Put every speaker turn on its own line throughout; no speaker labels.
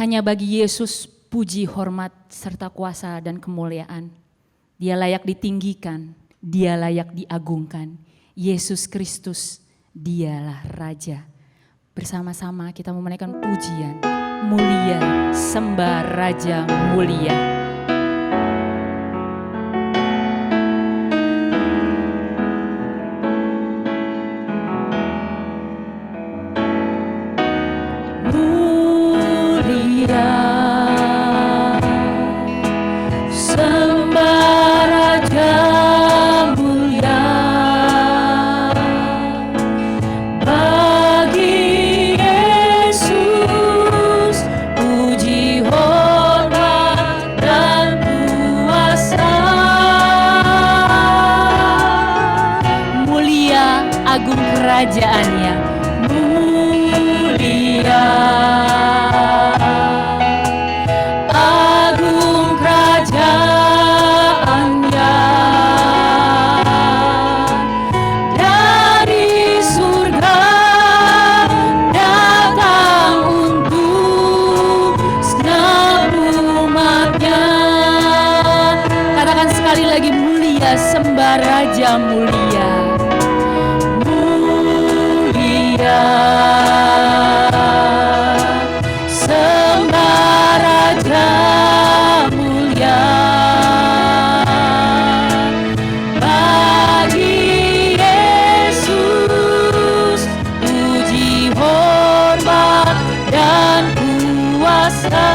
Hanya bagi Yesus puji, hormat, serta kuasa dan kemuliaan. Dia layak ditinggikan, dia layak diagungkan. Yesus Kristus, dialah Raja. Bersama-sama kita menaikkan pujian, mulia, sembah Raja mulia. Kerajaannya mulia, agung kerajaannya, dari surga datang untuk segenap umatnya. Katakan sekali lagi, mulia, sembah Raja mulia. Sembah Raja mulia, bagi Yesus puji, hormat dan kuasa.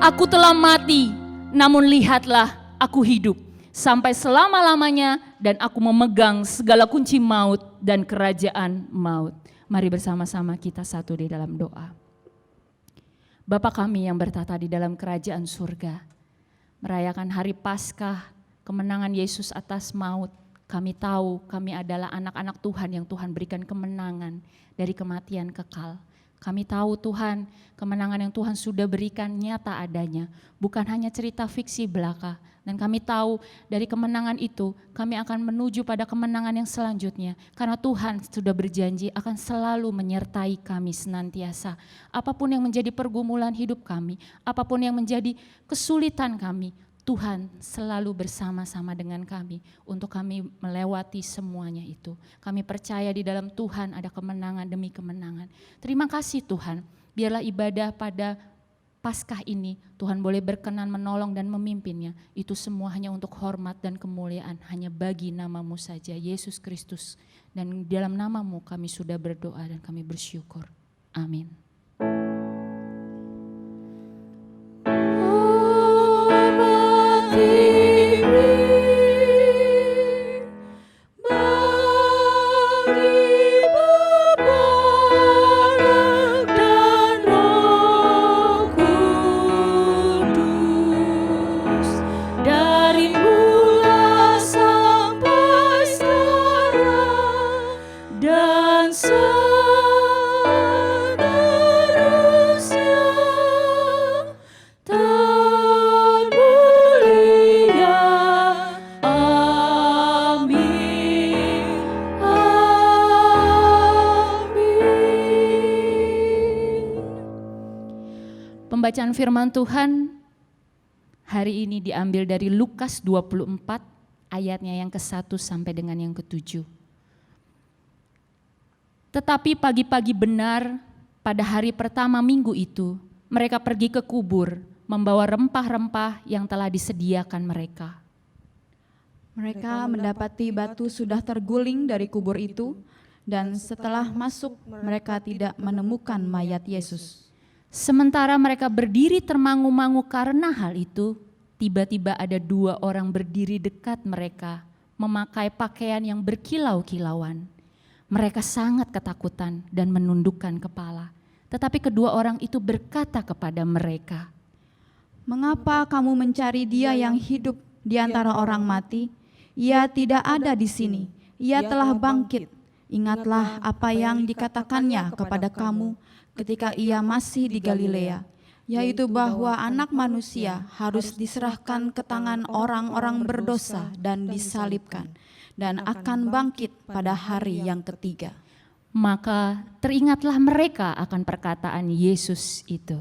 Aku telah mati, namun lihatlah aku hidup sampai selama-lamanya dan aku memegang segala kunci maut dan kerajaan maut. Mari bersama-sama kita satu di dalam doa. Bapa kami yang bertata di dalam kerajaan surga, merayakan hari Paskah, kemenangan Yesus atas maut. Kami tahu kami adalah anak-anak Tuhan yang Tuhan berikan kemenangan dari kematian kekal. Kami tahu Tuhan, kemenangan yang Tuhan sudah berikan nyata adanya, bukan hanya cerita fiksi belaka. Dan kami tahu dari kemenangan itu, kami akan menuju pada kemenangan yang selanjutnya. Karena Tuhan sudah berjanji akan selalu menyertai kami senantiasa. Apapun yang menjadi pergumulan hidup kami, apapun yang menjadi kesulitan kami, Tuhan selalu bersama-sama dengan kami untuk kami melewati semuanya itu. Kami percaya di dalam Tuhan ada kemenangan demi kemenangan. Terima kasih Tuhan, biarlah ibadah pada Paskah ini Tuhan boleh berkenan menolong dan memimpinnya. Itu semua hanya untuk hormat dan kemuliaan, hanya bagi nama-Mu saja, Yesus Kristus. Dan dalam nama-Mu kami sudah berdoa dan kami bersyukur. Amin. Pembacaan firman Tuhan hari ini diambil dari Lukas 24 ayatnya yang ke-1 sampai dengan yang ke-7. Tetapi pagi-pagi benar pada hari pertama minggu itu, mereka pergi ke kubur membawa rempah-rempah yang telah disediakan mereka.
Mereka mendapati batu sudah terguling dari kubur itu, dan setelah masuk mereka tidak menemukan mayat Yesus.
Sementara mereka berdiri termangu-mangu karena hal itu, tiba-tiba ada 2 orang berdiri dekat mereka, memakai pakaian yang berkilau-kilauan. Mereka sangat ketakutan dan menundukkan kepala. Tetapi kedua orang itu berkata kepada mereka,
"Mengapa kamu mencari Dia yang hidup di antara orang mati? Ia tidak ada di sini, Ia telah bangkit. Ingatlah apa yang dikatakannya kepada kamu ketika Ia masih di Galilea, yaitu bahwa Anak Manusia harus diserahkan ke tangan orang-orang berdosa dan disalibkan, dan akan bangkit pada hari yang ketiga."
Maka teringatlah mereka akan perkataan Yesus itu.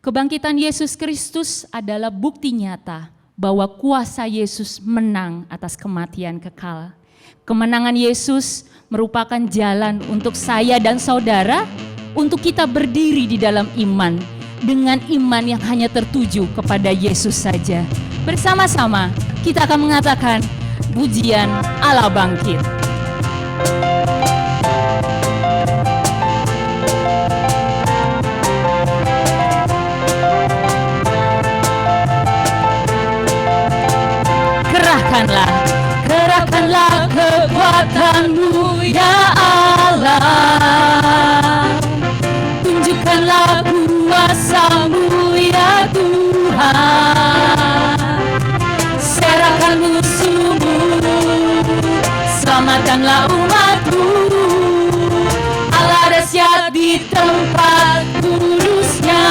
Kebangkitan Yesus Kristus adalah bukti nyata bahwa kuasa Yesus menang atas kematian kekal. Kemenangan Yesus merupakan jalan untuk saya dan saudara untuk kita berdiri di dalam iman, dengan iman yang hanya tertuju kepada Yesus saja. Bersama-sama kita akan mengatakan pujian Allah bangkit. Kerahkanlah kekuatan-Mu ya Allah. Tunjukkanlah kuasa-Mu ya Tuhan. Serahkan musuh-Mu, selamatkanlah umat-Mu. Allah dahsyat di tempat kudus-Nya.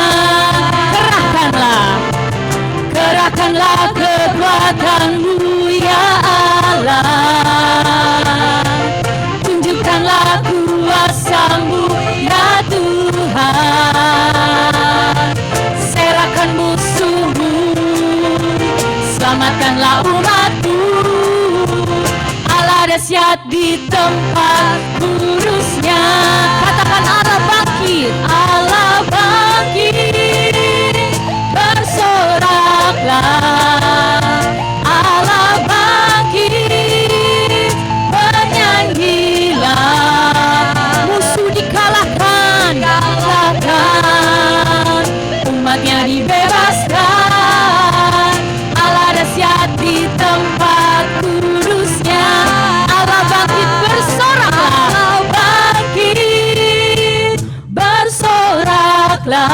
Kerahkanlah kekuatan-Mu ya Allah. Tunjukkanlah kuasa-Mu ya Tuhan. Serahkan musuh-Mu, selamatkanlah umat-Mu. Allah dahsyat di tempat kudus-Nya. Katakan Allah bangkit, Allah bangkit. Bersoraklah, Allah bangkit. Bernyanyilah, musuh dikalahkan, umatnya dibebaskan. Allah dahsyat di tempat kudus-Nya. Allah bangkit, bersoraklah, bangkit, bersoraklah.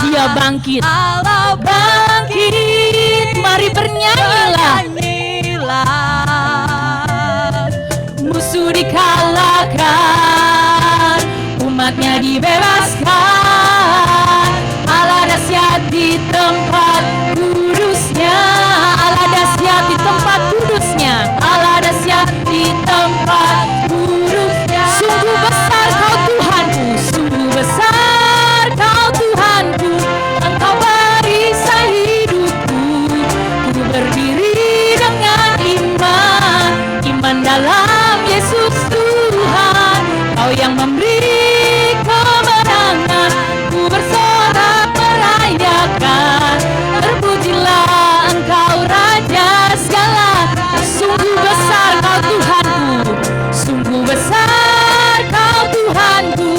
Dia bangkit, Allah bangkit. Mari bernyanyilah, musuh dikalahkan, umat umatnya dibebaskan. Allah dahsyat di tempat kudusnya, Allah dahsyat di tempat kudusnya, Allah dahsyat di tempat kudusnya. Sungguh besar kau Tuhanku, sungguh besar kau Tuhanku, Engkau perisai hidupku. Ku berdiri dengan iman, iman dalam Yesus Tuhan. Kau yang memberi kemenangan, ku bersorak merayakan. Terpujilah Engkau Raja segala. Sungguh besar kau Tuhanku, sungguh besar kau Tuhanku,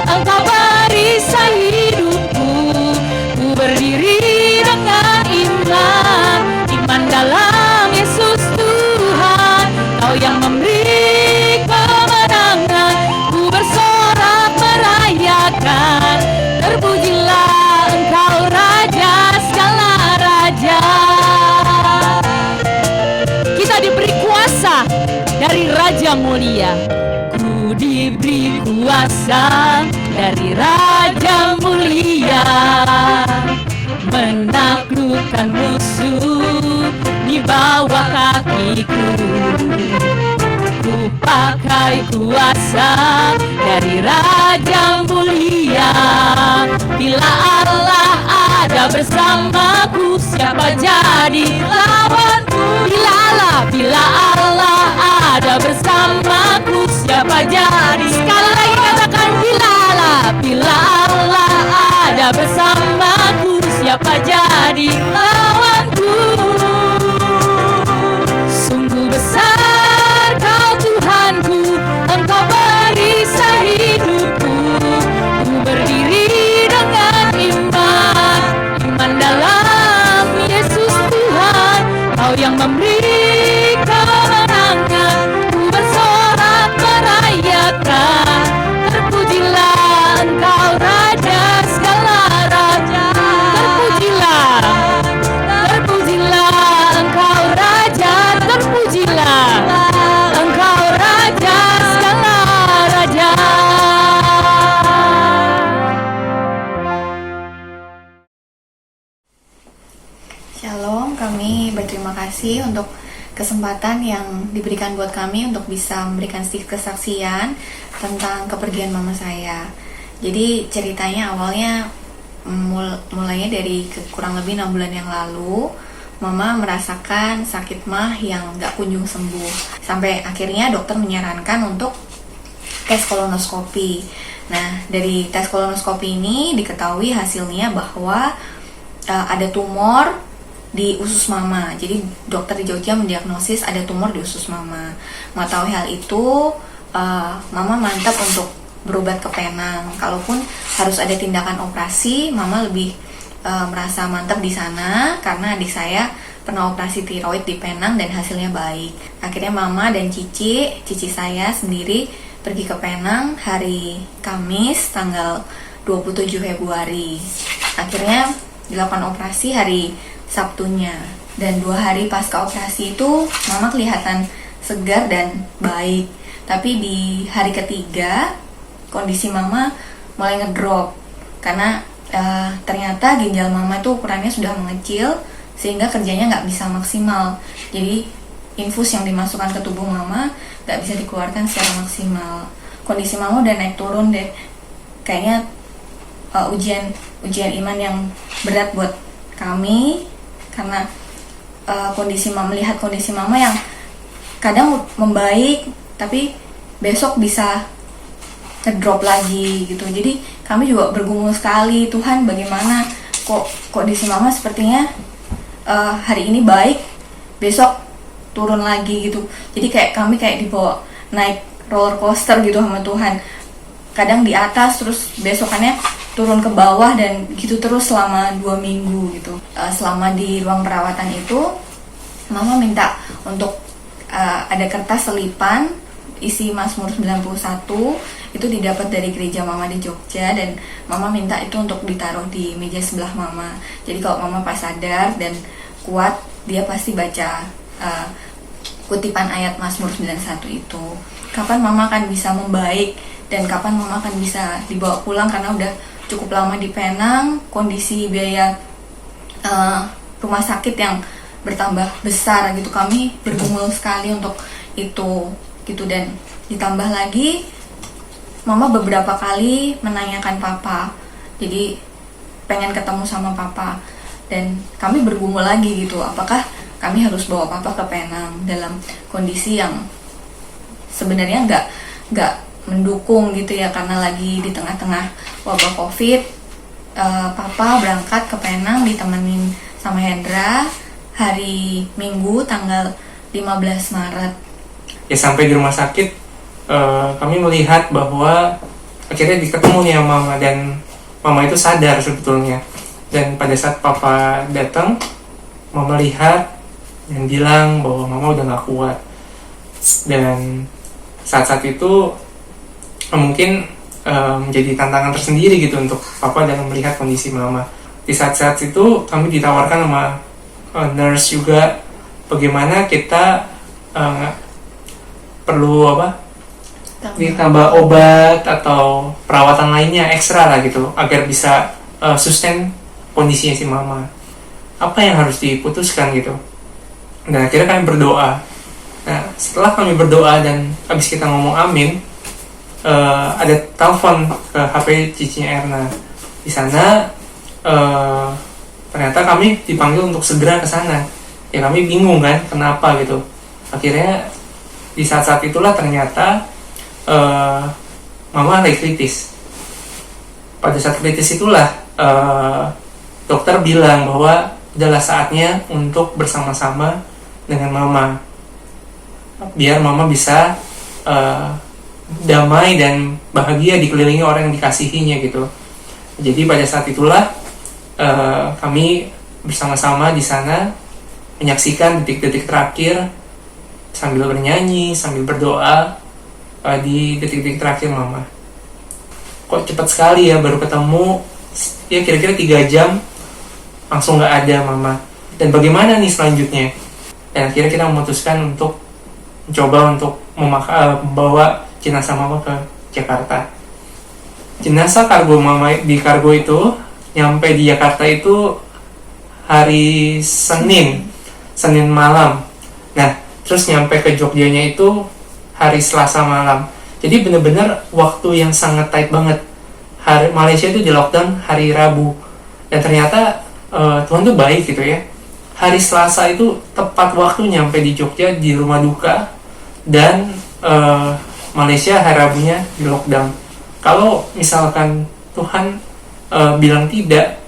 Engkau perisai hidupku. Ku berdiri dengan iman, iman dalam Yesus Tuhan. Kau yang memberi kemenangan, ku bersorak merayakan. Terpujilah Engkau Raja segala raja. Kita diberi kuasa dari Raja mulia. Ku diberi kuasa dari Raja mulia, menaklukkan musuh di bawah kakiku. Ku pakai kuasa dari Raja mulia. Bila Allah ada bersamaku, siapa jadi lawanku? Bila Allah ada bersamaku, siapa jadi? Sekali lagi katakan, bila Allah ada bersamaku, siapa jadi lawanku? Sungguh besar kau Tuhanku, Engkau perisai hidupku. Ku berdiri dengan iman, iman dalam Yesus Tuhan. Kau yang memberi kemenangan, ku bersorak merayakan. Terpujilah Engkau Raja segala raja. Terpujilah, terpujilah Engkau Raja. Terpujilah Engkau Raja segala raja.
Shalom, kami berterima kasih untuk kesempatan yang diberikan buat kami untuk bisa memberikan sedikit kesaksian tentang kepergian mama saya. Jadi ceritanya awalnya mulainya dari kurang lebih 6 bulan yang lalu. Mama merasakan sakit mah yang gak kunjung sembuh. Sampai akhirnya dokter menyarankan untuk tes kolonoskopi. Nah, dari tes kolonoskopi ini diketahui hasilnya bahwa ada tumor di usus mama. Jadi dokter di Jogja mendiagnosis ada tumor di usus mama. Mengetahui hal itu, mama mantap untuk berobat ke Penang. Kalaupun harus ada tindakan operasi, mama lebih merasa mantap di sana karena adik saya pernah operasi tiroid di Penang dan hasilnya baik. Akhirnya mama dan cici saya sendiri pergi ke Penang hari Kamis tanggal 27 Februari. Akhirnya dilakukan operasi hari Sabtunya, dan 2 hari pasca operasi itu mama kelihatan segar dan baik. Tapi di hari ketiga kondisi mama mulai ngedrop karena ternyata ginjal mama itu ukurannya sudah mengecil sehingga kerjanya nggak bisa maksimal. Jadi infus yang dimasukkan ke tubuh mama nggak bisa dikeluarkan secara maksimal. Kondisi mama udah naik turun deh, kayaknya ujian iman yang berat buat kami karena melihat kondisi mama yang kadang membaik tapi besok bisa ngedrop lagi gitu. Jadi kami juga bergumul sekali, Tuhan bagaimana kok kondisi mama sepertinya hari ini baik, besok turun lagi gitu. Jadi kami dibawa naik roller coaster gitu sama Tuhan. Kadang di atas terus besokannya turun ke bawah dan gitu terus selama 2 minggu gitu. Selama di ruang perawatan itu mama minta untuk ada kertas selipan isi Mazmur 91 itu didapat dari gereja mama di Jogja, dan mama minta itu untuk ditaruh di meja sebelah mama. Jadi kalau mama pas sadar dan kuat, dia pasti baca kutipan ayat Mazmur 91 itu. Kapan mama akan bisa membaik dan kapan mama akan bisa dibawa pulang karena udah cukup lama di Penang, kondisi biaya rumah sakit yang bertambah besar gitu. Kami bergumul sekali untuk itu gitu, dan ditambah lagi mama beberapa kali menanyakan papa, jadi pengen ketemu sama papa, dan kami bergumul lagi gitu, apakah kami harus bawa papa ke Penang dalam kondisi yang sebenarnya nggak mendukung gitu ya, karena lagi di tengah-tengah wabah COVID. Papa berangkat ke Penang ditemenin sama Hendra hari Minggu tanggal 15 Maret.
Ya sampai di rumah sakit kami melihat bahwa akhirnya ketemu nih sama mama, dan mama itu sadar sebetulnya. Dan pada saat papa datang, mama lihat dan bilang bahwa mama udah gak kuat. Dan saat-saat itu mungkin menjadi tantangan tersendiri gitu untuk papa dalam melihat kondisi mama. Di saat-saat itu kami ditawarkan sama nurse juga bagaimana kita perlu ditambah obat atau perawatan lainnya ekstra lah gitu agar bisa sustain kondisinya si mama. Apa yang harus diputuskan gitu. Nah akhirnya kami berdoa. Nah setelah kami berdoa dan habis kita ngomong amin, ada telepon ke HP cicinya Erna. Di sana ternyata kami dipanggil untuk segera ke sana. Ya kami bingung kan kenapa gitu. Akhirnya di saat-saat itulah ternyata mama lagi kritis. Pada saat kritis itulah dokter bilang bahwa adalah saatnya untuk bersama-sama dengan mama, biar mama bisa damai dan bahagia dikelilingi orang yang dikasihinya gitu. Jadi pada saat itulah kami bersama-sama di sana menyaksikan detik-detik terakhir sambil bernyanyi, sambil berdoa di detik-detik terakhir mama. Kok cepat sekali ya, baru ketemu ya kira-kira 3 jam langsung gak ada mama. Dan bagaimana nih selanjutnya? Dan akhirnya kita memutuskan untuk mencoba untuk membawa jenazah mama ke Jakarta. Jenazah kargo mama di kargo itu nyampe di Jakarta itu hari Senin malam. Nah terus nyampe ke Jogjanya itu hari Selasa malam. Jadi benar-benar waktu yang sangat tight banget. Malaysia itu di lockdown hari Rabu. Dan ternyata Tuhan tuh baik gitu ya. Hari Selasa itu tepat waktu nyampe di Jogja di rumah duka. Dan Malaysia hari Rabunya di lockdown. Kalau misalkan Tuhan bilang tidak,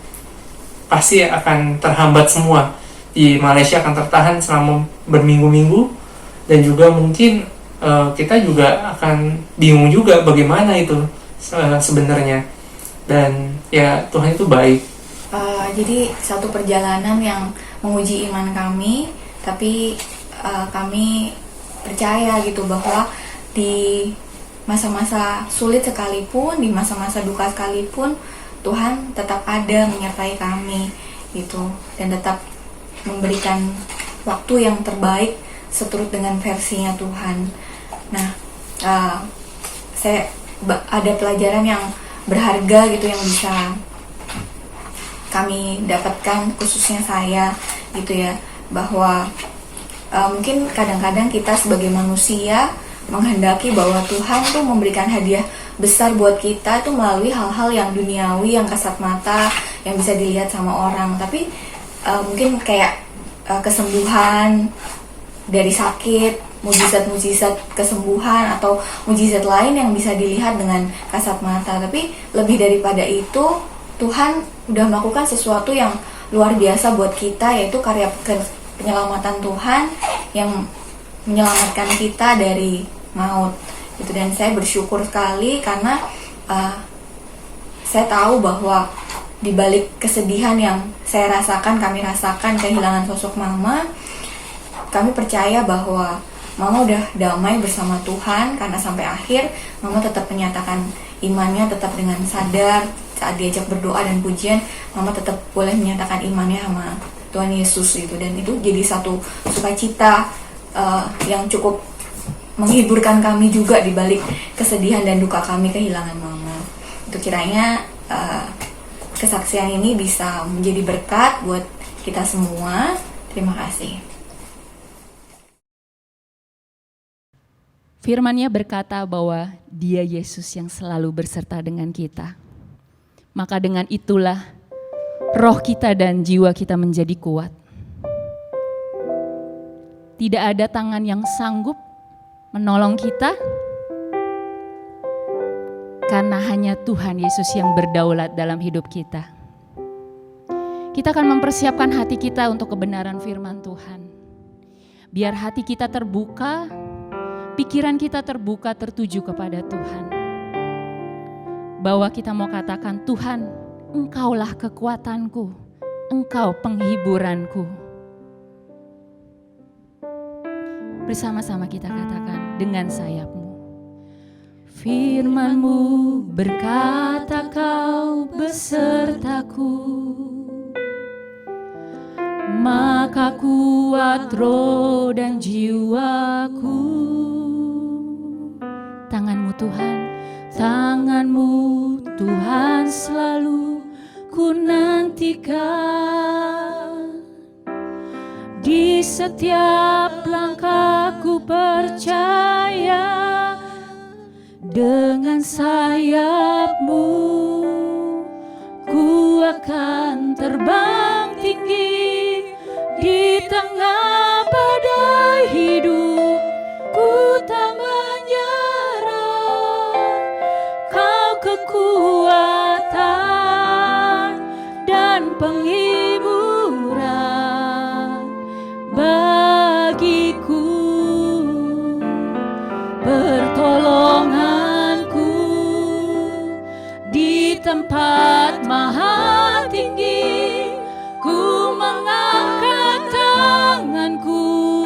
pasti akan terhambat semua. Di Malaysia akan tertahan selama berminggu-minggu. Dan juga mungkin kita juga akan bingung juga bagaimana itu sebenarnya. Dan ya Tuhan itu baik.
Jadi satu perjalanan yang menguji iman kami, tapi kami percaya gitu bahwa di masa-masa sulit sekalipun, di masa-masa duka sekalipun, Tuhan tetap ada menyertai kami gitu, dan tetap memberikan waktu yang terbaik seturut dengan versinya Tuhan. Nah, saya ada pelajaran yang berharga gitu yang bisa kami dapatkan, khususnya saya gitu ya, bahwa mungkin kadang-kadang kita sebagai manusia menghendaki bahwa Tuhan tuh memberikan hadiah besar buat kita tuh melalui hal-hal yang duniawi, yang kasat mata, yang bisa dilihat sama orang. Tapi mungkin kayak kesembuhan dari sakit, mujizat-mujizat kesembuhan atau mujizat lain yang bisa dilihat dengan kasat mata. Tapi lebih daripada itu, Tuhan udah melakukan sesuatu yang luar biasa buat kita, yaitu karya penyelamatan Tuhan yang menyelamatkan kita dari maut gitu. Dan saya bersyukur sekali karena saya tahu bahwa di balik kesedihan yang saya rasakan, kami rasakan kehilangan sosok mama, kami percaya bahwa mama udah damai bersama Tuhan, karena sampai akhir mama tetap menyatakan imannya, tetap dengan sadar saat diajak berdoa dan pujian, mama tetap boleh menyatakan imannya sama Tuhan Yesus gitu. Dan itu jadi satu sukacita yang cukup menghiburkan kami juga di balik kesedihan dan duka kami kehilangan Mama. Itu kiranya kesaksian ini bisa menjadi berkat buat kita semua. Terima kasih.
Firman-Nya berkata bahwa Dia Yesus yang selalu berserta dengan kita. Maka dengan itulah roh kita dan jiwa kita menjadi kuat. Tidak ada tangan yang sanggup menolong kita, karena hanya Tuhan Yesus yang berdaulat dalam hidup kita. Kita akan mempersiapkan hati kita untuk kebenaran firman Tuhan. Biar hati kita terbuka, pikiran kita terbuka tertuju kepada Tuhan. Bahwa kita mau katakan, Tuhan, Engkaulah kekuatanku, Engkau penghiburanku. Bersama-sama kita katakan dengan sayap-Mu. Firman-Mu berkata Kau besertaku, maka kuat roh dan jiwaku. Tangan-Mu Tuhan, Tangan-Mu Tuhan selalu ku nantikan. Di setiap langkahku percaya, dengan sayap-Mu ku akan terbang tinggi. Di tengah badai hidup ku tak menyerah. Kau kekuatan dan penghiburan bagiku, pertolonganku di tempat maha tinggi. Ku mengangkat tanganku,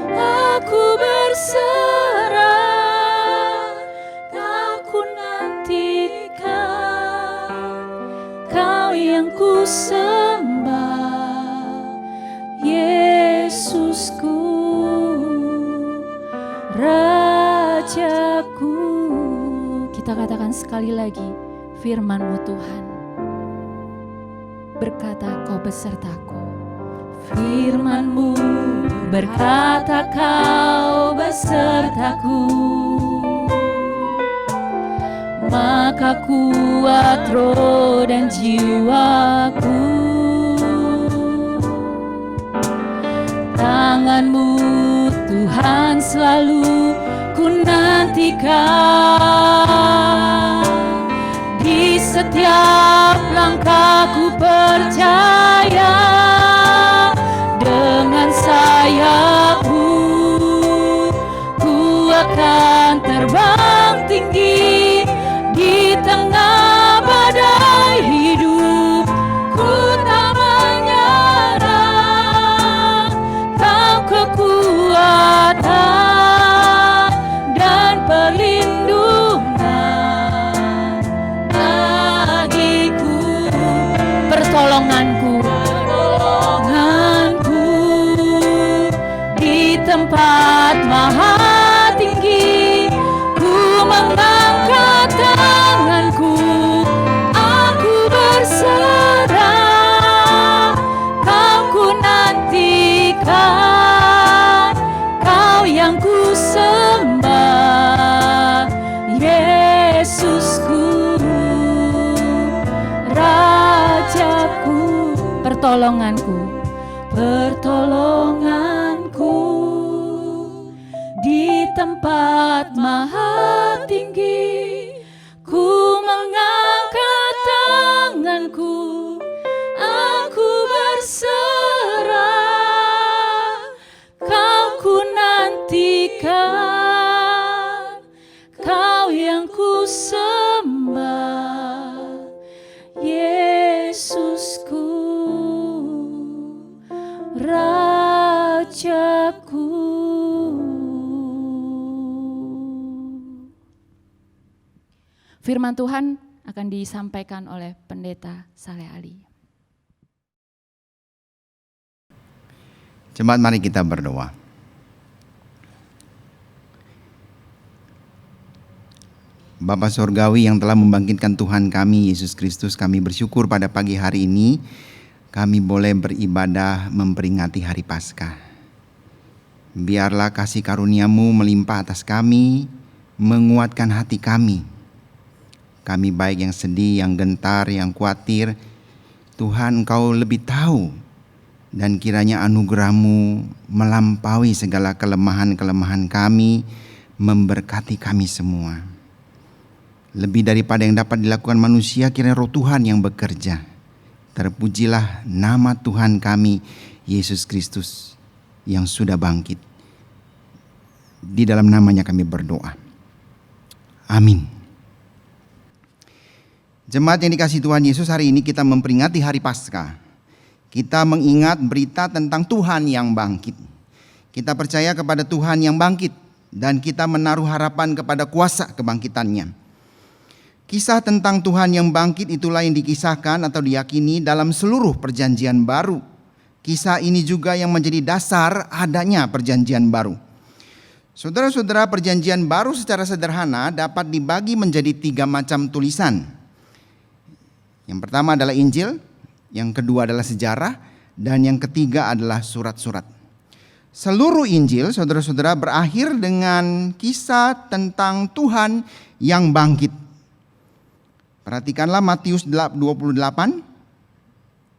aku berserah. Aku nantikan Kau yang ku sembah, Yesusku, Rajaku. Kita katakan sekali lagi, firman-Mu Tuhan berkata Kau besertaku. Firman-Mu berkata Kau besertaku, maka kuat roh dan jiwaku. Tangan-Mu Tuhan selalu ku nantikan. Di setiap langkahku percaya, dengan sayap-Mu ku akan terbang tinggi. Di tengah badai hidup ku tak menyerah. Kau kekuatan dan perlindungan bagiku, pertolonganku di tempat maha tinggi. Ku mengangkat tanganku, aku berserah. Kau ku nantikan, Kau yang ku sembah, Yesusku, Rajaku, pertolonganku, pertolonganku di tempat maha tinggi. Ku mengangkat tanganku, aku berserah. Kau ku nantikan, Kau yang ku sembah, Yesusku, Rajaku. Firman Tuhan akan disampaikan oleh Pendeta Saleh Ali.
Jemaat, mari kita berdoa. Bapa Sorgawi yang telah membangkitkan Tuhan kami, Yesus Kristus, kami bersyukur pada pagi hari ini kami boleh beribadah memperingati hari Paskah. Biarlah kasih karunia-Mu melimpah atas kami, menguatkan hati kami. Kami baik yang sedih, yang gentar, yang khawatir, Tuhan Engkau lebih tahu, dan kiranya anugerah-Mu melampaui segala kelemahan-kelemahan kami, memberkati kami semua. Lebih daripada yang dapat dilakukan manusia, kiranya Roh Tuhan yang bekerja. Terpujilah nama Tuhan kami, Yesus Kristus, yang sudah bangkit. Di dalam namanya kami berdoa. Amin. Jemaat yang dikasihi Tuhan Yesus, hari ini kita memperingati hari Paskah. Kita mengingat berita tentang Tuhan yang bangkit. Kita percaya kepada Tuhan yang bangkit dan kita menaruh harapan kepada kuasa kebangkitannya. Kisah tentang Tuhan yang bangkit itulah yang dikisahkan atau diyakini dalam seluruh perjanjian baru. Kisah ini juga yang menjadi dasar adanya perjanjian baru. Saudara-saudara, perjanjian baru secara sederhana dapat dibagi menjadi 3 macam tulisan. Yang pertama adalah Injil, yang kedua adalah sejarah, dan yang ketiga adalah surat-surat. Seluruh Injil, saudara-saudara, berakhir dengan kisah tentang Tuhan yang bangkit. Perhatikanlah Matius 28,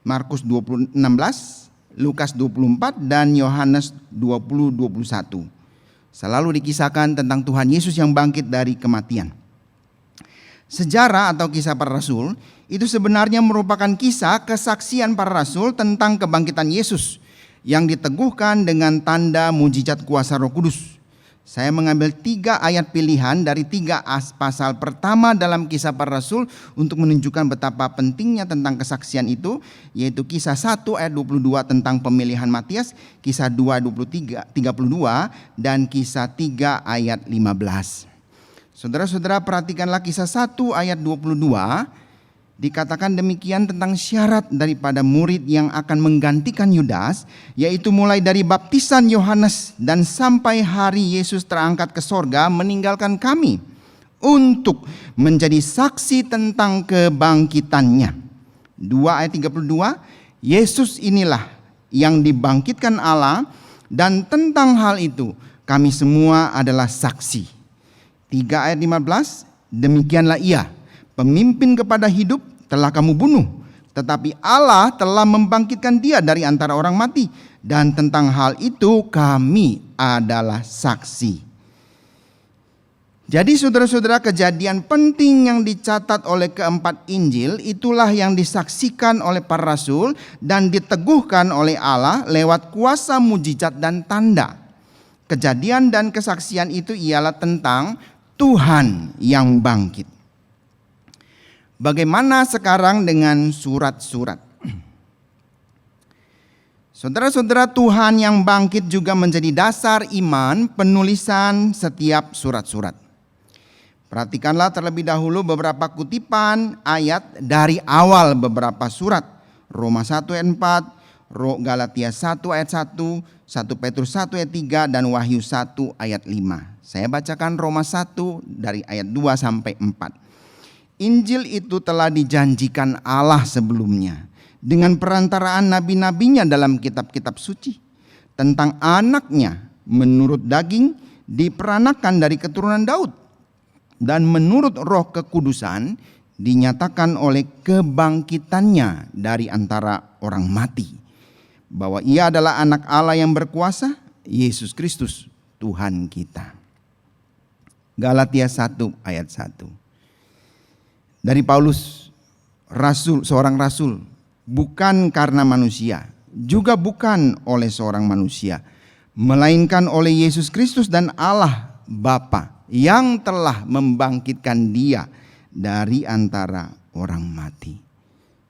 Markus 16, Lukas 24, dan Yohanes 20-21. Selalu dikisahkan tentang Tuhan Yesus yang bangkit dari kematian. Sejarah atau kisah para rasul itu sebenarnya merupakan kisah kesaksian para rasul tentang kebangkitan Yesus yang diteguhkan dengan tanda mujizat kuasa Roh Kudus. Saya mengambil 3 ayat pilihan dari 3 pasal pertama dalam kisah para rasul untuk menunjukkan betapa pentingnya tentang kesaksian itu, yaitu kisah 1 ayat 22 tentang pemilihan Matias, kisah 2 ayat 32 dan kisah 3 ayat 15. Saudara-saudara, perhatikanlah kisah 1 ayat 22. Dikatakan demikian tentang syarat daripada murid yang akan menggantikan Yudas, yaitu mulai dari baptisan Yohanes dan sampai hari Yesus terangkat ke sorga meninggalkan kami untuk menjadi saksi tentang kebangkitannya. 2 ayat 32, Yesus inilah yang dibangkitkan Allah dan tentang hal itu kami semua adalah saksi. 3 ayat 15, demikianlah ia, pemimpin kepada hidup telah kamu bunuh, tetapi Allah telah membangkitkan dia dari antara orang mati, dan tentang hal itu kami adalah saksi. Jadi saudara-saudara, kejadian penting yang dicatat oleh keempat Injil itulah yang disaksikan oleh para rasul dan diteguhkan oleh Allah lewat kuasa mujizat dan tanda. Kejadian dan kesaksian itu ialah tentang Tuhan yang bangkit. Bagaimana sekarang dengan surat-surat? Saudara-saudara, Tuhan yang bangkit juga menjadi dasar iman penulisan setiap surat-surat. Perhatikanlah terlebih dahulu beberapa kutipan ayat dari awal beberapa surat. Roma 1 ayat 4, Galatia 1 ayat 1, 1 Petrus 1 ayat 3, dan Wahyu 1 ayat 5. Saya bacakan Roma 1 dari ayat 2 sampai 4. Injil itu telah dijanjikan Allah sebelumnya dengan perantaraan nabi-nabinya dalam kitab-kitab suci tentang anaknya menurut daging diperanakan dari keturunan Daud dan menurut Roh kekudusan dinyatakan oleh kebangkitannya dari antara orang mati, bahwa ia adalah anak Allah yang berkuasa, Yesus Kristus Tuhan kita. Galatia 1 ayat 1. Dari Paulus, seorang rasul, bukan karena manusia, juga bukan oleh seorang manusia, melainkan oleh Yesus Kristus dan Allah Bapa yang telah membangkitkan dia dari antara orang mati.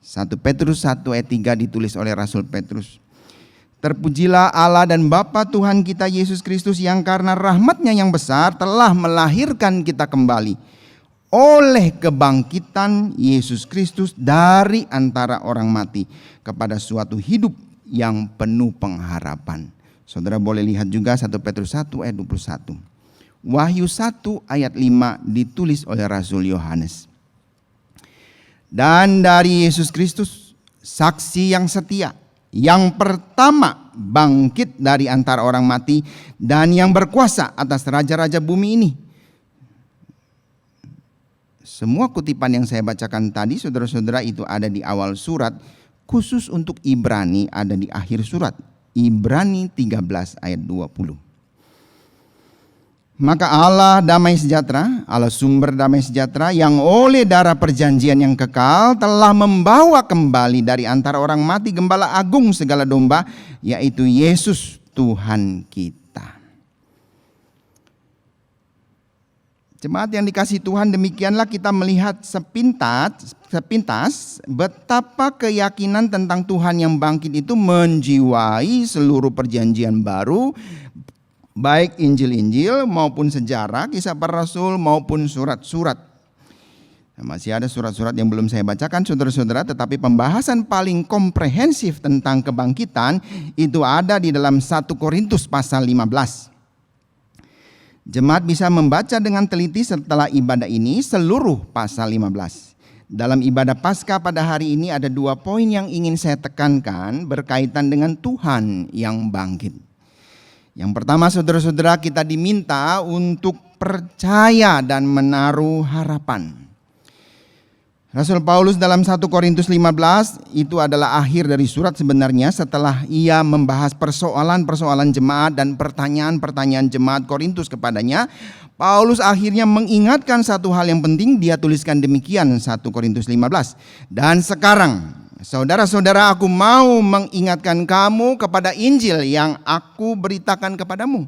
1 Petrus 1 ayat 3 ditulis oleh Rasul Petrus. Terpujilah Allah dan Bapa Tuhan kita Yesus Kristus yang karena rahmat-Nya yang besar telah melahirkan kita kembali oleh kebangkitan Yesus Kristus dari antara orang mati kepada suatu hidup yang penuh pengharapan. Saudara boleh lihat juga 1 Petrus 1 ayat 21. Wahyu 1 ayat 5 ditulis oleh Rasul Yohanes. Dan dari Yesus Kristus, saksi yang setia, yang pertama bangkit dari antara orang mati dan yang berkuasa atas raja-raja bumi ini. Semua kutipan yang saya bacakan tadi, saudara-saudara, itu ada di awal surat. Khusus untuk Ibrani ada di akhir surat. Ibrani 13 ayat 20. Maka Allah damai sejahtera, Allah sumber damai sejahtera, yang oleh darah perjanjian yang kekal telah membawa kembali dari antara orang mati gembala agung segala domba, yaitu Yesus Tuhan kita. Jemaat yang dikasihi Tuhan, demikianlah kita melihat sepintas betapa keyakinan tentang Tuhan yang bangkit itu menjiwai seluruh perjanjian baru, baik Injil-Injil maupun sejarah, kisah para rasul maupun surat-surat. Masih ada surat-surat yang belum saya bacakan, saudara-saudara, tetapi pembahasan paling komprehensif tentang kebangkitan itu ada di dalam 1 Korintus pasal 15. Jemaat bisa membaca dengan teliti setelah ibadah ini seluruh pasal 15. Dalam ibadah Paskah pada hari ini ada 2 poin yang ingin saya tekankan berkaitan dengan Tuhan yang bangkit. Yang pertama, saudara-saudara, kita diminta untuk percaya dan menaruh harapan. Rasul Paulus dalam 1 Korintus 15 itu adalah akhir dari surat sebenarnya, setelah ia membahas persoalan-persoalan jemaat dan pertanyaan-pertanyaan jemaat Korintus kepadanya. Paulus akhirnya mengingatkan satu hal yang penting, dia tuliskan demikian 1 Korintus 15. Dan sekarang, saudara-saudara, aku mau mengingatkan kamu kepada Injil yang aku beritakan kepadamu,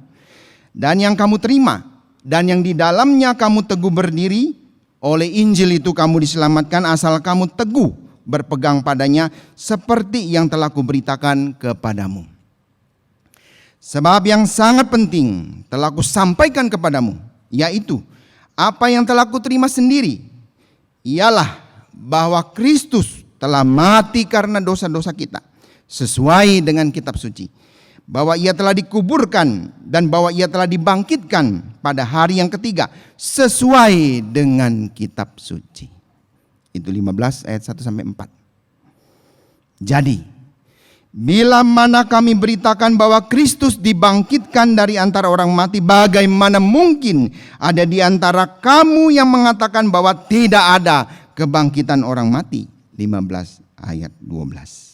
dan yang kamu terima, dan yang di dalamnya kamu teguh berdiri. Oleh Injil itu kamu diselamatkan asal kamu teguh berpegang padanya seperti yang telah kuberitakan kepadamu. Sebab yang sangat penting telah kusampaikan kepadamu, yaitu apa yang telah kuterima sendiri, ialah bahwa Kristus telah mati karena dosa-dosa kita sesuai dengan kitab suci, bahwa ia telah dikuburkan dan bahwa ia telah dibangkitkan pada hari yang ketiga sesuai dengan kitab suci. Itu 15 ayat 1 sampai 4. Jadi, bila mana kami beritakan bahwa Kristus dibangkitkan dari antara orang mati, bagaimana mungkin ada di antara kamu yang mengatakan bahwa tidak ada kebangkitan orang mati? 15 ayat 12.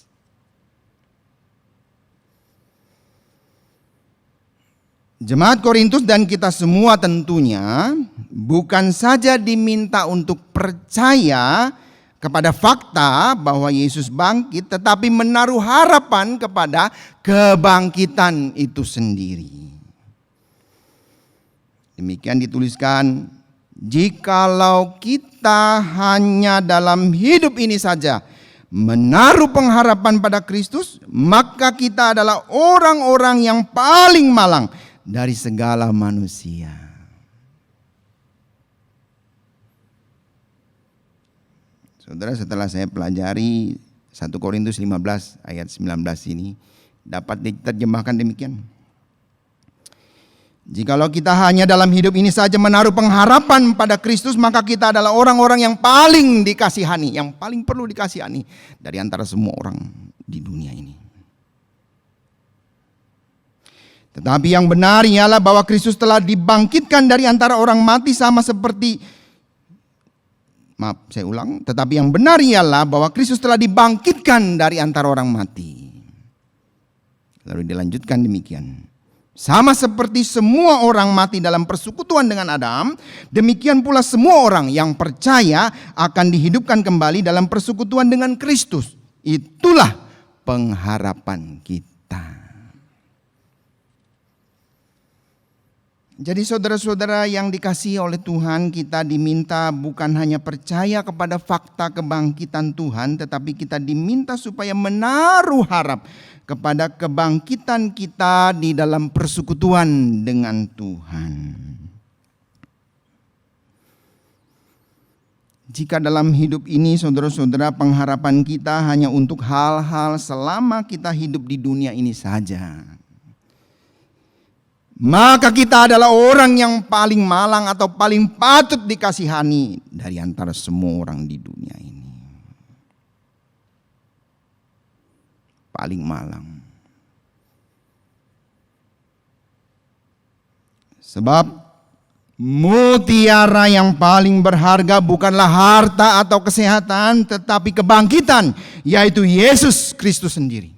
Jemaat Korintus dan kita semua tentunya bukan saja diminta untuk percaya kepada fakta bahwa Yesus bangkit, tetapi menaruh harapan kepada kebangkitan itu sendiri. Demikian dituliskan, jikalau kita hanya dalam hidup ini saja menaruh pengharapan pada Kristus, maka kita adalah orang-orang yang paling malang dari segala manusia. Saudara, setelah saya pelajari 1 Korintus 15 ayat 19 ini dapat diterjemahkan demikian. Jikalau kita hanya dalam hidup ini saja menaruh pengharapan pada Kristus, maka kita adalah orang-orang yang paling dikasihani, yang paling perlu dikasihani dari antara semua orang di dunia ini. Tetapi yang benar ialah bahwa Kristus telah dibangkitkan dari antara orang mati sama seperti, tetapi yang benar ialah bahwa Kristus telah dibangkitkan dari antara orang mati. Lalu dilanjutkan demikian. Sama seperti semua orang mati dalam persekutuan dengan Adam, demikian pula semua orang yang percaya akan dihidupkan kembali dalam persekutuan dengan Kristus. Itulah pengharapan kita. Jadi saudara-saudara yang dikasihi oleh Tuhan, kita diminta bukan hanya percaya kepada fakta kebangkitan Tuhan, tetapi kita diminta supaya menaruh harap kepada kebangkitan kita di dalam persekutuan dengan Tuhan. Jika dalam hidup ini, saudara-saudara, pengharapan kita hanya untuk hal-hal selama kita hidup di dunia ini saja, maka kita adalah orang yang paling malang atau paling patut dikasihani dari antara semua orang di dunia ini. Paling malang. Sebab mutiara yang paling berharga bukanlah harta atau kesehatan, tetapi kebangkitan, yaitu Yesus Kristus sendiri.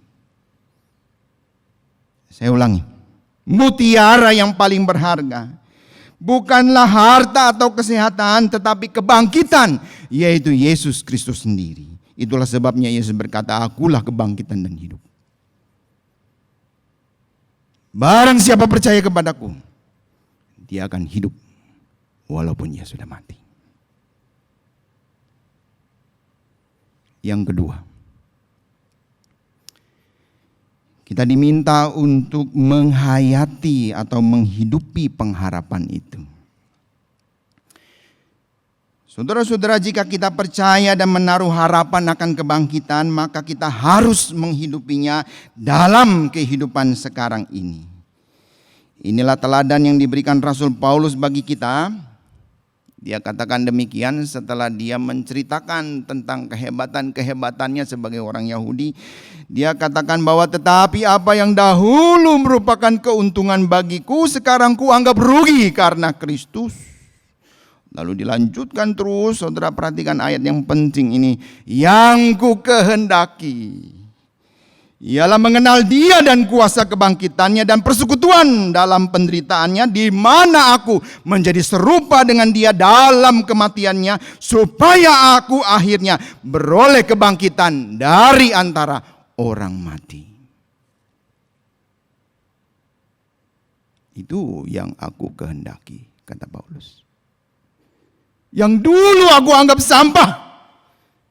Saya ulangi, mutiara yang paling berharga bukanlah harta atau kesehatan, tetapi kebangkitan, yaitu Yesus Kristus sendiri. Itulah sebabnya Yesus berkata, akulah kebangkitan dan hidup. Barang siapa percaya kepadaku, dia akan hidup walaupun dia sudah mati. Yang kedua, kita diminta untuk menghayati atau menghidupi pengharapan itu. Saudara-saudara, jika kita percaya dan menaruh harapan akan kebangkitan, maka kita harus menghidupinya dalam kehidupan sekarang ini. Inilah teladan yang diberikan Rasul Paulus bagi kita. Dia katakan demikian setelah dia menceritakan tentang kehebatan-kehebatannya sebagai orang Yahudi. Dia katakan bahwa tetapi apa yang dahulu merupakan keuntungan bagiku, sekarang kuanggap rugi karena Kristus. Lalu dilanjutkan terus, saudara perhatikan ayat yang penting ini. Yang ku kehendaki ialah mengenal dia dan kuasa kebangkitannya dan persekutuan dalam penderitaannya, di mana aku menjadi serupa dengan dia dalam kematiannya, supaya aku akhirnya beroleh kebangkitan dari antara orang mati. Itu yang aku kehendaki, kata Paulus. Yang dulu aku anggap sampah,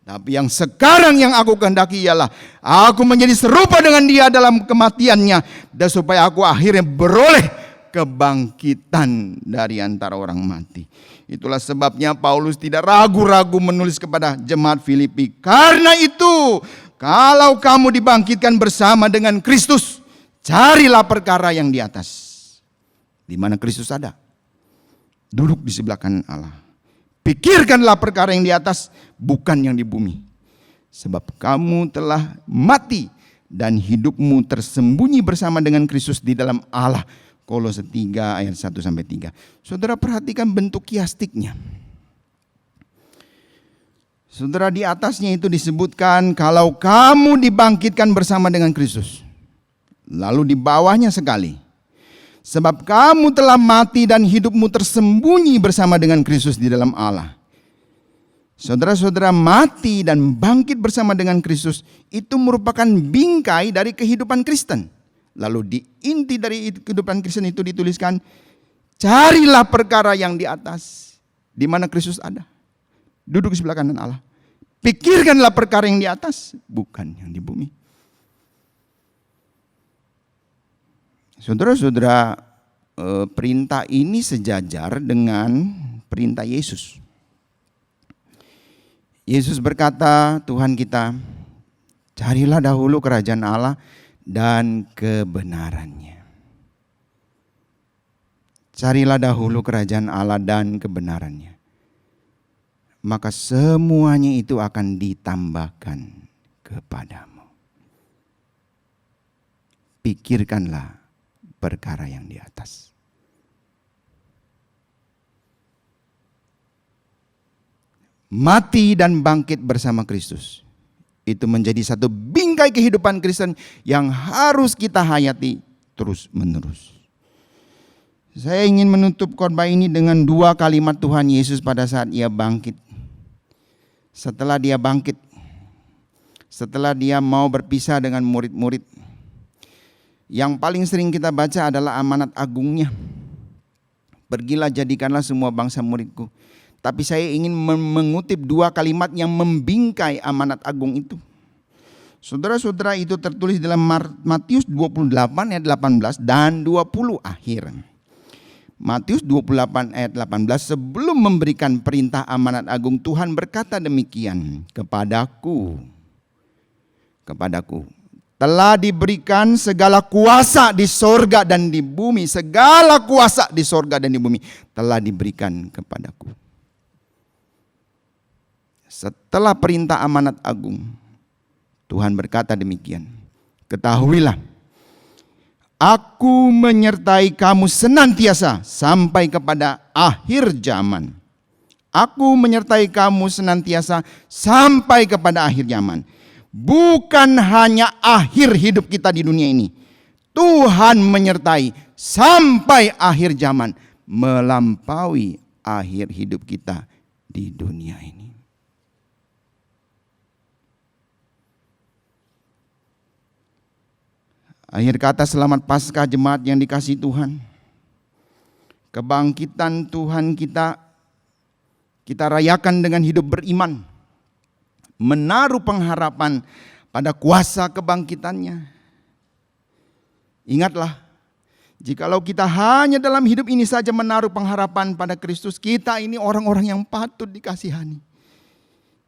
tapi yang sekarang yang aku kehendaki ialah aku menjadi serupa dengan dia dalam kematiannya, dan supaya aku akhirnya beroleh kebangkitan dari antara orang mati. Itulah sebabnya Paulus tidak ragu-ragu menulis kepada jemaat Filipi. Karena itu, kalau kamu dibangkitkan bersama dengan Kristus, carilah perkara yang di atas, di mana Kristus ada, duduk di sebelah kanan Allah. Pikirkanlah perkara yang di atas, bukan yang di bumi. Sebab kamu telah mati dan hidupmu tersembunyi bersama dengan Kristus di dalam Allah. Kolose 3 ayat 1-3. Saudara perhatikan bentuk kiastiknya. Saudara, di atasnya itu disebutkan kalau kamu dibangkitkan bersama dengan Kristus. Lalu di bawahnya sekali, sebab kamu telah mati dan hidupmu tersembunyi bersama dengan Kristus di dalam Allah. Saudara-saudara, mati dan bangkit bersama dengan Kristus itu merupakan bingkai dari kehidupan Kristen. Lalu di inti dari kehidupan Kristen itu dituliskan, carilah perkara yang di atas, di mana Kristus ada, duduk di sebelah kanan Allah. Pikirkanlah perkara yang di atas, bukan yang di bumi. Saudara-saudara, perintah ini sejajar dengan perintah Yesus. Yesus berkata, Tuhan kita, carilah dahulu kerajaan Allah dan kebenarannya. Carilah dahulu kerajaan Allah dan kebenarannya. Maka semuanya itu akan ditambahkan kepadamu. Pikirkanlah perkara yang di atas. Mati dan bangkit bersama Kristus, itu menjadi satu bingkai kehidupan Kristen yang harus kita hayati terus menerus. Saya ingin menutup khotbah ini dengan 2 kalimat Tuhan Yesus pada saat ia bangkit. Setelah dia bangkit, setelah dia mau berpisah dengan murid-murid, yang paling sering kita baca adalah amanat agungnya. Pergilah, jadikanlah semua bangsa muridku. Tapi saya ingin mengutip 2 kalimat yang membingkai amanat agung itu. Saudara-saudara, itu tertulis dalam Matius 28 ayat 18 dan 20 akhir. Matius 28 ayat 18, sebelum memberikan perintah amanat agung, Tuhan berkata demikian, kepadaku, telah diberikan segala kuasa di sorga dan di bumi. Segala kuasa di sorga dan di bumi telah diberikan kepadaku. Setelah perintah amanat agung, Tuhan berkata demikian, ketahuilah, aku menyertai kamu senantiasa sampai kepada akhir zaman. Aku menyertai kamu senantiasa sampai kepada akhir zaman. Bukan hanya akhir hidup kita di dunia ini. Tuhan menyertai sampai akhir zaman, melampaui akhir hidup kita di dunia ini. Akhir kata selamat Paskah jemaat yang dikasihi Tuhan. Kebangkitan Tuhan kita rayakan dengan hidup beriman. Menaruh pengharapan pada kuasa kebangkitannya. Ingatlah, jikalau kita hanya dalam hidup ini saja menaruh pengharapan pada Kristus, kita ini orang-orang yang patut dikasihani.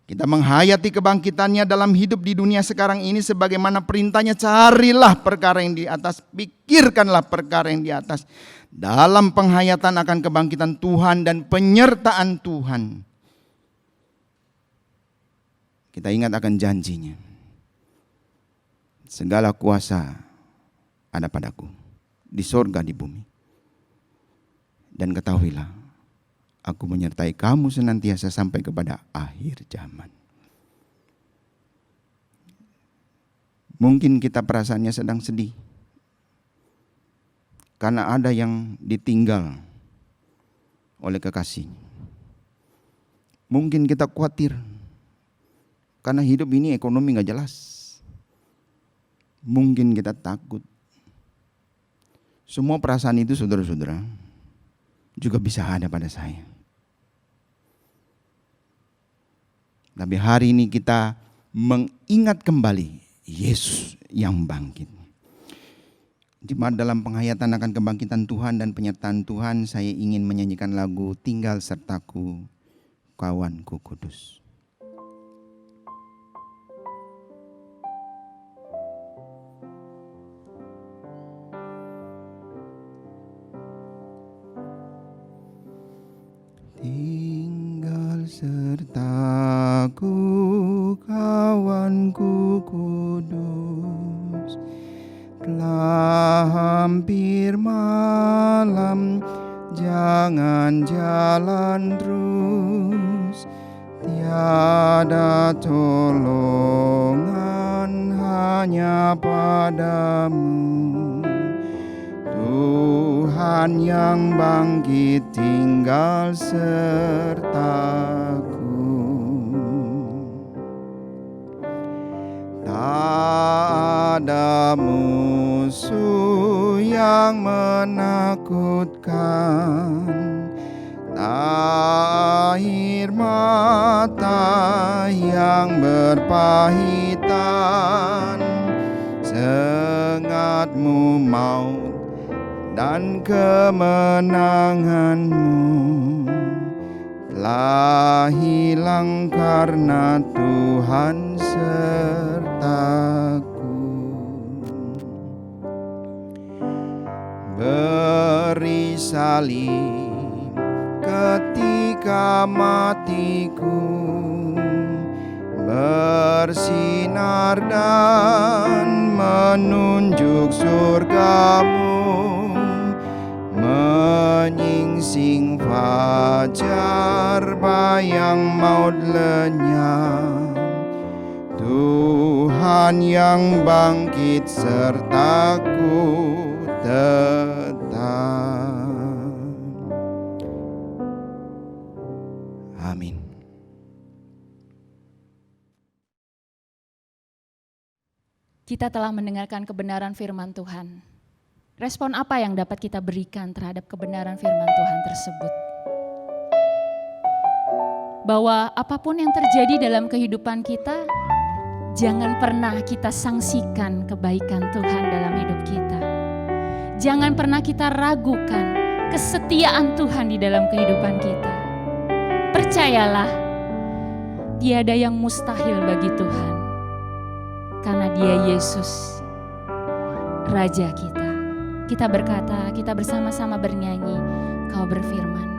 Kita menghayati kebangkitannya dalam hidup di dunia sekarang ini sebagaimana perintahnya, carilah perkara yang di atas, pikirkanlah perkara yang di atas. Dalam penghayatan akan kebangkitan Tuhan dan penyertaan Tuhan, kita ingat akan janjinya. Segala kuasa ada padaku di sorga di bumi. Dan ketahuilah, aku menyertai kamu senantiasa sampai kepada akhir zaman. Mungkin kita perasaannya sedang sedih karena ada yang ditinggal oleh kekasih. Mungkin kita khawatir karena hidup ini ekonomi gak jelas. Mungkin kita takut. Semua perasaan itu saudara-saudara juga bisa ada pada saya. Tapi hari ini kita mengingat kembali Yesus yang bangkit. Jemaat, dalam penghayatan akan kebangkitan Tuhan dan penyertaan Tuhan, saya ingin menyanyikan lagu Tinggal Sertaku, Kawanku Kudus. Tinggal sertaku, kawanku kudus, telah hampir malam, jangan jalan terus, tiada tolongan hanya padamu. Tuhan yang bangkit tinggal sertaku. Tak ada musuh yang menakutkan, tak air mata yang berpahitan, sengatmu maut dan kemenanganmu telah hilang karena Tuhan sertaku. Beri salib ketika matiku, bersinar dan menunjuk surgamu, menyingsing fajar bayang maut lenyap. Tuhan yang bangkit sertaku tetap. Amin.
Kita telah mendengarkan kebenaran firman Tuhan. Respon apa yang dapat kita berikan terhadap kebenaran firman Tuhan tersebut? Bahwa apapun yang terjadi dalam kehidupan kita, jangan pernah kita sangsikan kebaikan Tuhan dalam hidup kita. Jangan pernah kita ragukan kesetiaan Tuhan di dalam kehidupan kita. Percayalah, tiada yang mustahil bagi Tuhan. Karena Dia Yesus Raja kita. Kita berkata, kita bersama-sama bernyanyi, Kau berfirman.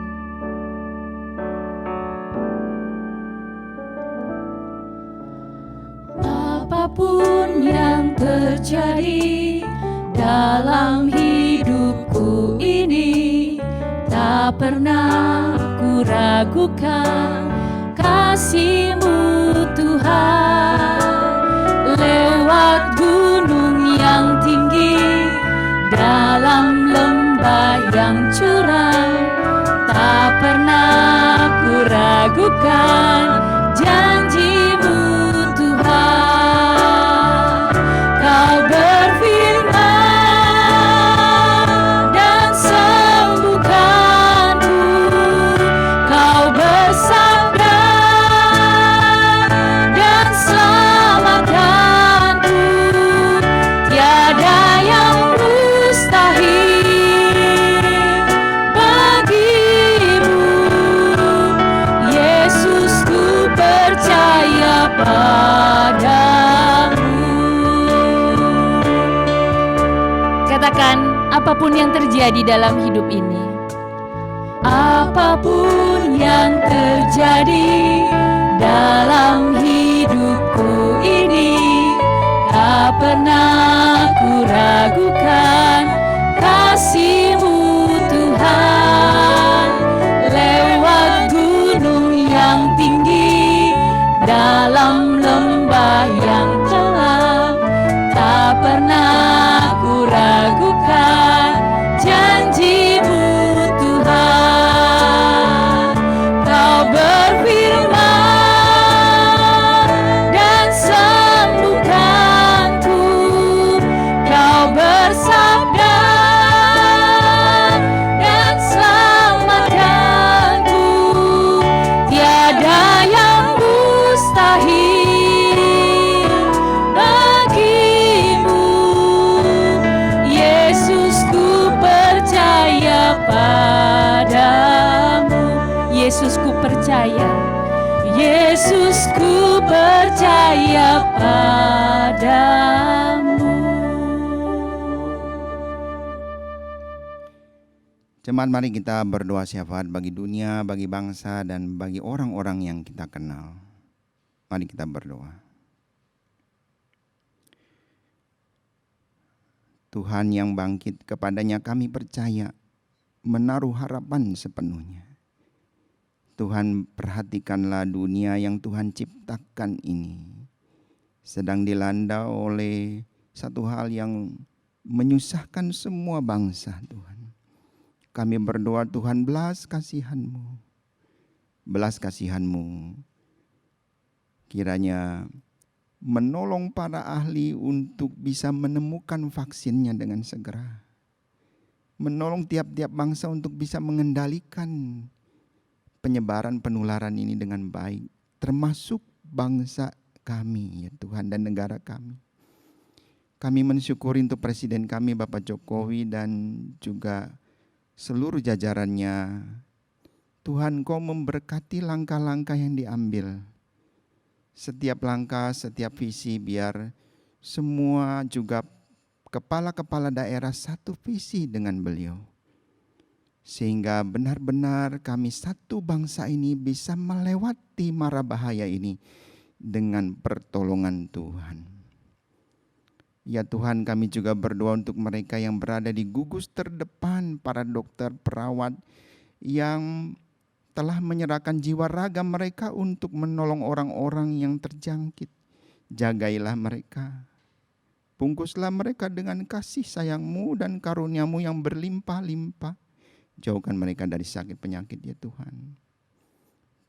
Apapun yang terjadi dalam hidupku ini, tak pernah ku ragukan kasih-Mu Tuhan. Lewat gunung yang tinggi, dalam lembah yang curam, tak pernah ku ragukan janji-Mu Tuhan. Kau berfirman dan sembuhkanku, Kau bersabda dan selamatkanku. Tiada yang mustahil bagimu, Yesus, ku percaya padamu. Katakan, apapun yang terjadi dalam hidup ini, apapun yang terjadi dalam hidupku ini, tak pernah ku ragukan kasih-Mu Tuhan. Lewat gunung yang tinggi, dalam lembah yang dalam, tak pernah ku ragukan janji-Mu Tuhan. Kau berfirman dan sembuhkanku, Kau bersabda dan selamatkanku. Tiada yang mustahil bagimu, Yesus, ku percaya padamu. Yesus, ku percaya, Yesus, ku percaya padamu.
Jemaat, mari kita berdoa syafaat bagi dunia, bagi bangsa, dan bagi orang-orang yang kita kenal. Mari kita berdoa. Tuhan yang bangkit, kepadanya kami percaya, menaruh harapan sepenuhnya. Tuhan, perhatikanlah dunia yang Tuhan ciptakan ini sedang dilanda oleh satu hal yang menyusahkan semua bangsa, Tuhan. Kami berdoa, Tuhan, belas kasihan-Mu. Belas kasihan-Mu kiranya menolong para ahli untuk bisa menemukan vaksinnya dengan segera. Menolong tiap-tiap bangsa untuk bisa mengendalikan penyebaran penularan ini dengan baik, termasuk bangsa kami, ya Tuhan, dan negara kami. Kami mensyukuri untuk Presiden kami, Bapak Jokowi, dan juga seluruh jajarannya. Tuhan, Kau memberkati langkah-langkah yang diambil. Setiap langkah, setiap visi, biar semua juga kepala-kepala daerah satu visi dengan beliau. Sehingga benar-benar kami satu bangsa ini bisa melewati mara bahaya ini dengan pertolongan Tuhan. Ya Tuhan, kami juga berdoa untuk mereka yang berada di gugus terdepan, para dokter, perawat yang telah menyerahkan jiwa raga mereka untuk menolong orang-orang yang terjangkit. Jagailah mereka. Bungkuslah mereka dengan kasih sayang-Mu dan karunia-Mu yang berlimpah-limpah. Jauhkan mereka dari sakit penyakit, ya Tuhan.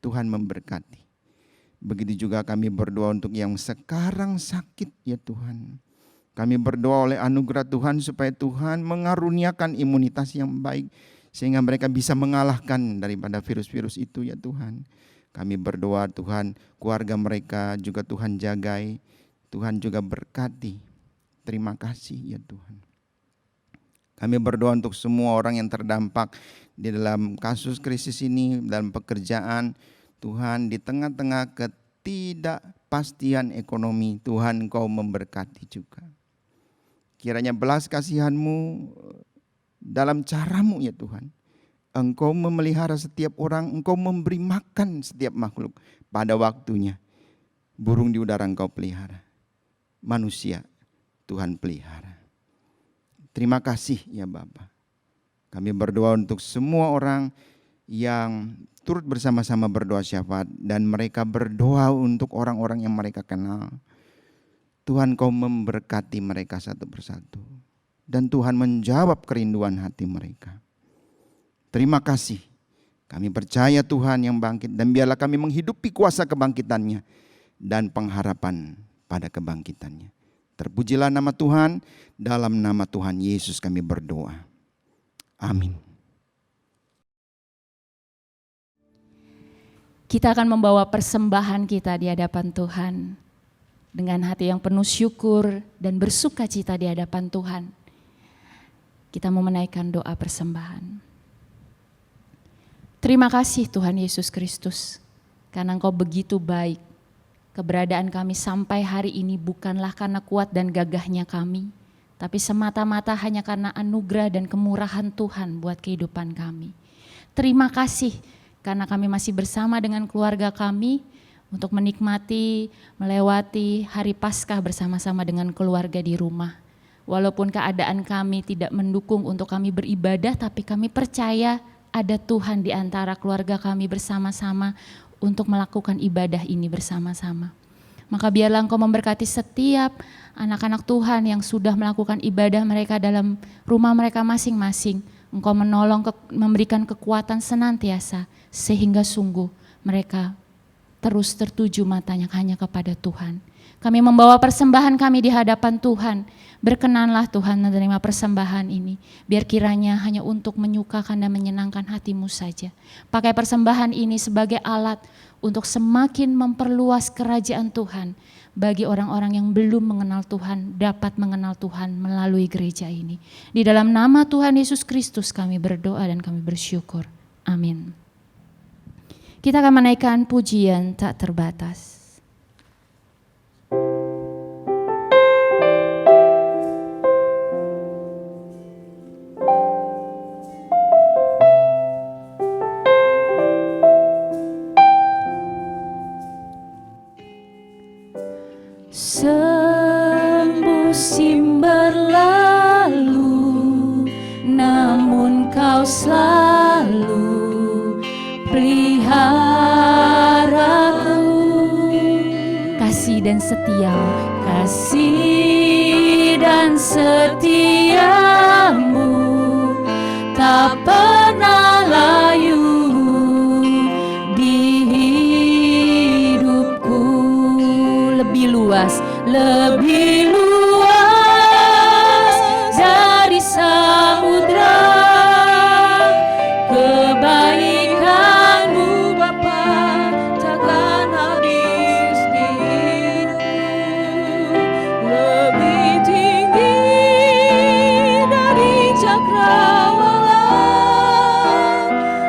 Tuhan memberkati. Begitu juga kami berdoa untuk yang sekarang sakit, ya Tuhan. Kami berdoa oleh anugerah Tuhan supaya Tuhan mengaruniakan imunitas yang baik, sehingga mereka bisa mengalahkan daripada virus-virus itu, ya Tuhan. Kami berdoa, Tuhan, keluarga mereka juga Tuhan jagai, Tuhan juga berkati. Terima kasih, ya Tuhan. Kami berdoa untuk semua orang yang terdampak di dalam kasus krisis ini, dalam pekerjaan. Tuhan, di tengah-tengah ketidakpastian ekonomi, Tuhan, Kau memberkati juga. Kiranya belas kasihan-Mu dalam cara-Mu ya Tuhan. Engkau memelihara setiap orang, Engkau memberi makan setiap makhluk pada waktunya. Burung di udara Engkau pelihara, manusia Tuhan pelihara. Terima kasih ya Bapa. Kami berdoa untuk semua orang yang turut bersama-sama berdoa syafaat, dan mereka berdoa untuk orang-orang yang mereka kenal. Tuhan, Kau memberkati mereka satu persatu, dan Tuhan menjawab kerinduan hati mereka. Terima kasih. Kami percaya Tuhan yang bangkit, dan biarlah kami menghidupi kuasa kebangkitannya dan pengharapan pada kebangkitannya. Terpujilah nama Tuhan, dalam nama Tuhan Yesus kami berdoa. Amin.
Kita akan membawa persembahan kita di hadapan Tuhan dengan hati yang penuh syukur dan bersuka cita di hadapan Tuhan. Kita mau menaikkan doa persembahan. Terima kasih Tuhan Yesus Kristus, karena Engkau begitu baik. Keberadaan kami sampai hari ini bukanlah karena kuat dan gagahnya kami, tapi semata-mata hanya karena anugerah dan kemurahan Tuhan buat kehidupan kami. Terima kasih karena kami masih bersama dengan keluarga kami untuk menikmati, melewati hari Paskah bersama-sama dengan keluarga di rumah. Walaupun keadaan kami tidak mendukung untuk kami beribadah, tapi kami percaya ada Tuhan di antara keluarga kami bersama-sama untuk melakukan ibadah ini bersama-sama. Maka biarlah Engkau memberkati setiap anak-anak Tuhan yang sudah melakukan ibadah mereka dalam rumah mereka masing-masing. Engkau menolong, memberikan kekuatan senantiasa, sehingga sungguh mereka terus tertuju matanya hanya kepada Tuhan. Kami membawa persembahan kami di hadapan Tuhan. Berkenanlah Tuhan menerima persembahan ini. Biar kiranya hanya untuk menyukakan dan menyenangkan hati-Mu saja. Pakai persembahan ini sebagai alat untuk semakin memperluas kerajaan Tuhan. Bagi orang-orang yang belum mengenal Tuhan, dapat mengenal Tuhan melalui gereja ini. Di dalam nama Tuhan Yesus Kristus kami berdoa dan kami bersyukur. Amin. Kita akan menaikkan pujian tak terbatas. Semusim berlalu, namun Kau selalu peliharaku. Kasih dan setia, kasih dan setiamu tak pernah layu di hidupku. Lebih luas dari samudra, kebaikan-Mu Bapa takkan habis di hidupku. Lebih tinggi dari cakrawala,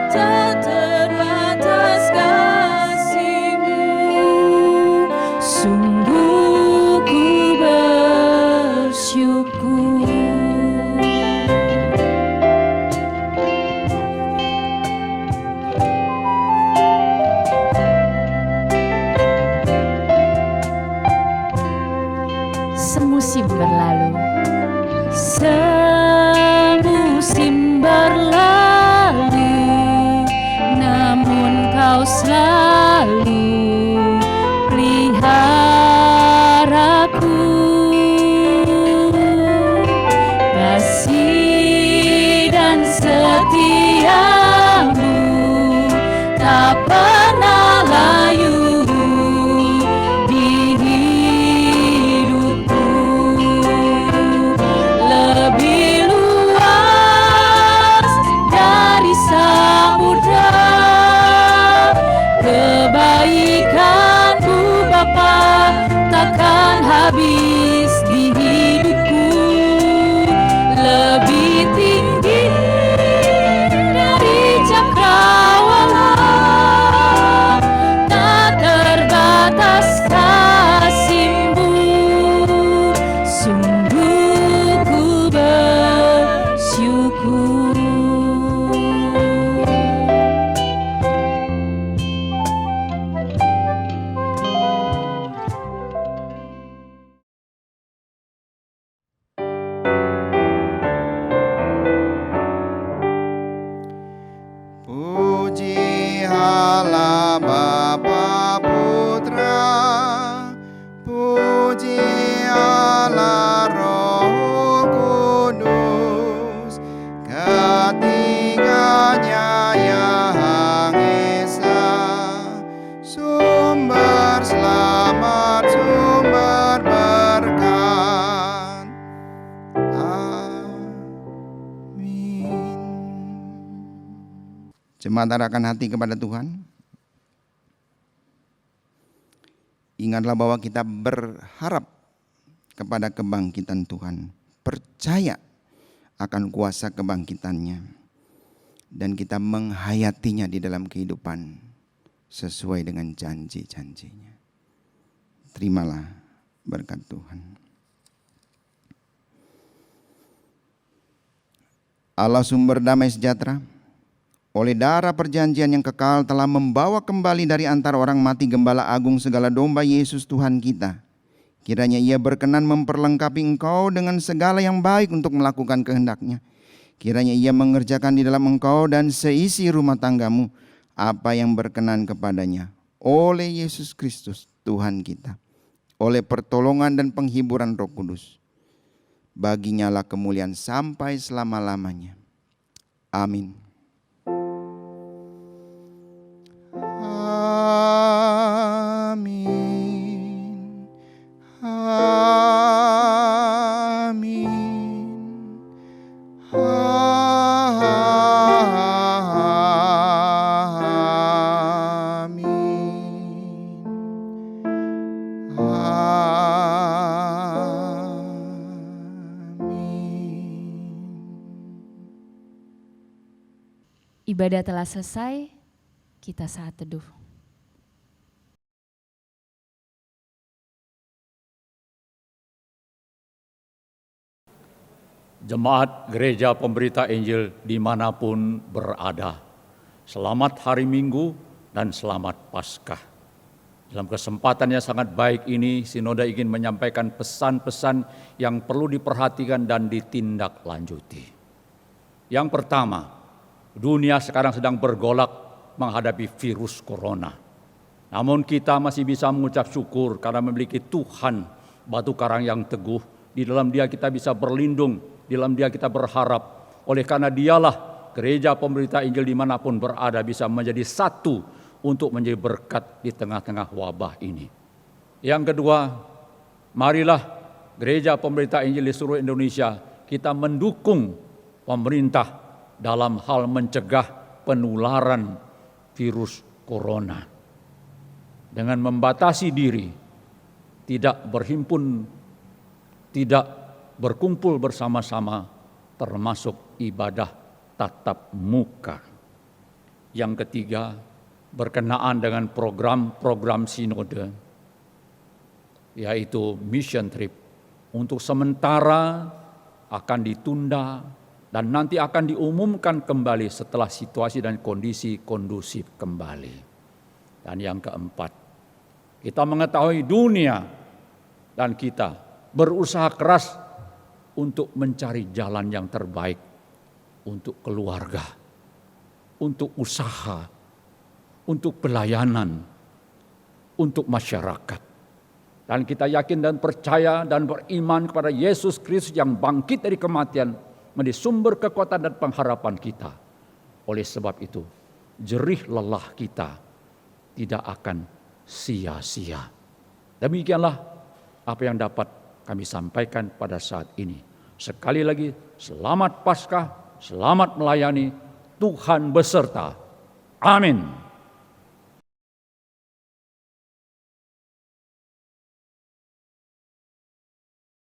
tak terbatas kasih-Mu. Sungguh ku bersyukur. Semusim berlalu, semusim berlalu, namun Kau selalu peliharaku. Kasih dan setiamu tak pernah layu di hidupku. Lebih luas dari samudra, kebaikan-Mu Bapa takkan habis di hidupku. Lebih tinggi dari cakrawala, tak terbatas kasih-Mu. Sungguh
Jemaat arahkan hati kepada Tuhan. Ingatlah bahwa kita berharap kepada kebangkitan Tuhan. Percaya akan kuasa kebangkitannya. Dan kita menghayatinya di dalam kehidupan sesuai dengan janji-janjinya. Terimalah berkat Tuhan. Allah sumber damai sejahtera, oleh darah perjanjian yang kekal telah membawa kembali dari antara orang mati Gembala Agung segala domba Yesus Tuhan kita. Kiranya Ia berkenan memperlengkapi engkau dengan segala yang baik untuk melakukan kehendak-Nya. Kiranya Ia mengerjakan di dalam engkau dan seisi rumah tanggamu apa yang berkenan kepadanya. Oleh Yesus Kristus Tuhan kita, oleh pertolongan dan penghiburan Roh Kudus. Baginya lah kemuliaan sampai selama-lamanya. Amin. Amin. Amin.
Ibadah telah selesai, kita saat teduh.
Jemaat Gereja Pemberita Injil dimanapun berada, selamat hari Minggu dan selamat Paskah. Dalam kesempatan yang sangat baik ini, Sinode ingin menyampaikan pesan-pesan yang perlu diperhatikan dan ditindaklanjuti. Yang pertama, dunia sekarang sedang bergolak menghadapi virus corona. Namun kita masih bisa mengucap syukur karena memiliki Tuhan, batu karang yang teguh. Di dalam Dia kita bisa berlindung, di dalam Dia kita berharap. Oleh karena Dialah Gereja Pemberita Injil dimanapun berada bisa menjadi satu untuk menjadi berkat di tengah-tengah wabah ini. Yang kedua, marilah Gereja Pemberita Injil di seluruh Indonesia kita mendukung pemerintah dalam hal mencegah penularan virus corona. Dengan membatasi diri, tidak berhimpun, tidak berkumpul bersama-sama, termasuk ibadah tatap muka. Yang ketiga, berkenaan dengan program-program sinode, yaitu mission trip, untuk sementara akan ditunda dan nanti akan diumumkan kembali setelah situasi dan kondisi kondusif kembali. Dan yang keempat, kita mengetahui dunia dan kita berusaha keras untuk mencari jalan yang terbaik untuk keluarga, untuk usaha, untuk pelayanan, untuk masyarakat. Dan kita yakin dan percaya dan beriman kepada Yesus Kristus yang bangkit dari kematian menjadi sumber kekuatan dan pengharapan kita. Oleh sebab itu, jerih lelah kita tidak akan sia-sia. Demikianlah apa yang dapat kami sampaikan pada saat ini. Sekali lagi, selamat Paskah, selamat melayani, Tuhan beserta. Amin.